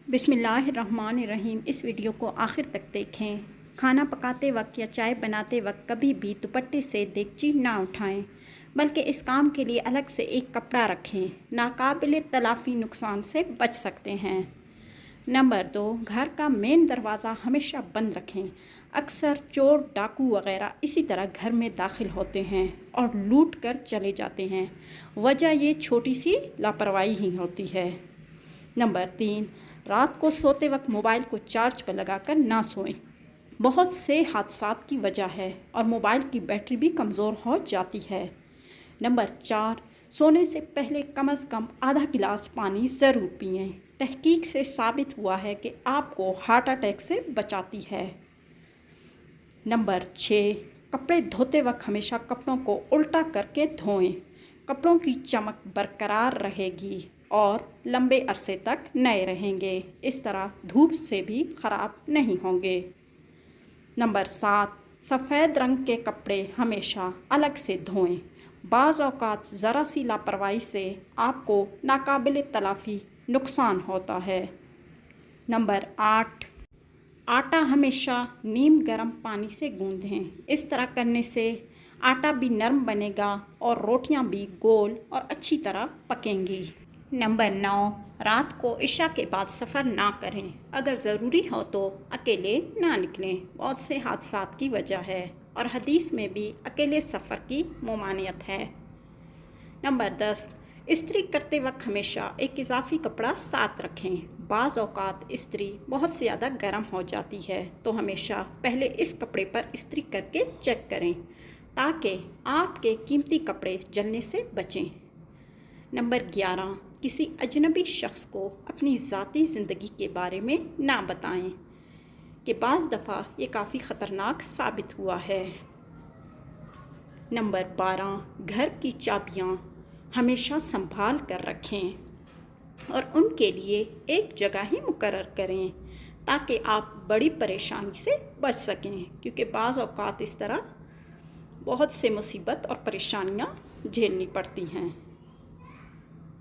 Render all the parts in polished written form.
बिस्मिल्लाहिर्रहमानिर्रहीम। इस वीडियो को आखिर तक देखें। खाना पकाते वक्त या चाय बनाते वक्त कभी भी दुपट्टे से देगची ना उठाएं, बल्कि इस काम के लिए अलग से एक कपड़ा रखें। नाकाबिले तलाफ़ी नुकसान से बच सकते हैं। नंबर 2, घर का मेन दरवाज़ा हमेशा बंद रखें। अक्सर चोर, डाकू वगैरह इसी तरह घर में दाखिल होते हैं और लूट कर चले जाते हैं। वजह ये छोटी सी लापरवाही ही होती है। नंबर 3, रात को सोते वक्त मोबाइल को चार्ज पर लगाकर ना सोएं। बहुत से हादसात की वजह है और मोबाइल की बैटरी भी कमज़ोर हो जाती है। नंबर 4, सोने से पहले कम से कम आधा गिलास पानी ज़रूर पिएं। तहकीक से साबित हुआ है कि आपको हार्ट अटैक से बचाती है। नंबर 6, कपड़े धोते वक्त हमेशा कपड़ों को उल्टा करके धोएं। कपड़ों की चमक बरकरार रहेगी और लंबे अरसे तक नए रहेंगे। इस तरह धूप से भी ख़राब नहीं होंगे। नंबर 7, सफ़ेद रंग के कपड़े हमेशा अलग से धोएं। बाज़ औक़ात ज़रा सी लापरवाही से आपको नाकाबिले तलाफ़ी नुकसान होता है। नंबर 8, आटा हमेशा नीम गर्म पानी से गूंदें। इस तरह करने से आटा भी नरम बनेगा और रोटियां भी गोल और अच्छी तरह पकेंगी। नंबर 9, रात को इशा के बाद सफ़र ना करें। अगर ज़रूरी हो तो अकेले ना निकलें। बहुत से हादसात की वजह है और हदीस में भी अकेले सफ़र की ममानियत है। नंबर 10, इस्त्री करते वक्त हमेशा एक इजाफी कपड़ा साथ रखें। बाज़ औक़ात इस्त्री बहुत ज़्यादा गर्म हो जाती है, तो हमेशा पहले इस कपड़े पर इस्त्री करके चेक करें ताकि आपके कीमती कपड़े जलने से बचें। नंबर 11, किसी अजनबी शख्स को अपनी ज़ाती ज़िंदगी के बारे में ना बताएं कि बाज़ दफ़ा ये काफ़ी ख़तरनाक साबित हुआ है। नंबर 12, घर की चाबियां हमेशा संभाल कर रखें और उनके लिए एक जगह ही मुकर्रर करें ताकि आप बड़ी परेशानी से बच सकें, क्योंकि बाज़ औक़ात इस तरह बहुत से मुसीबत और परेशानियां झेलनी पड़ती हैं।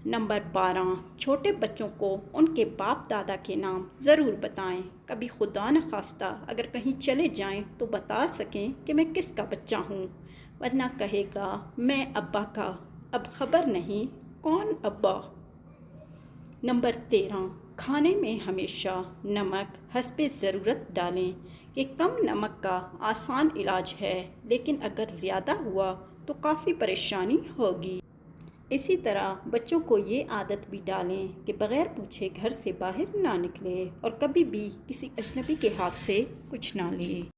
नंबर 12, छोटे बच्चों को उनके बाप दादा के नाम ज़रूर बताएं। कभी खुदा न खास्ता अगर कहीं चले जाएं तो बता सकें कि मैं किसका बच्चा हूँ, वरना कहेगा मैं अब्बा का, अब ख़बर नहीं कौन अब्बा। नंबर 13, खाने में हमेशा नमक हस्बे ज़रूरत डालें। कि कम नमक का आसान इलाज है, लेकिन अगर ज़्यादा हुआ तो काफ़ी परेशानी होगी। इसी तरह बच्चों को ये आदत भी डालें कि बग़ैर पूछे घर से बाहर ना निकलें और कभी भी किसी अजनबी के हाथ से कुछ ना लें।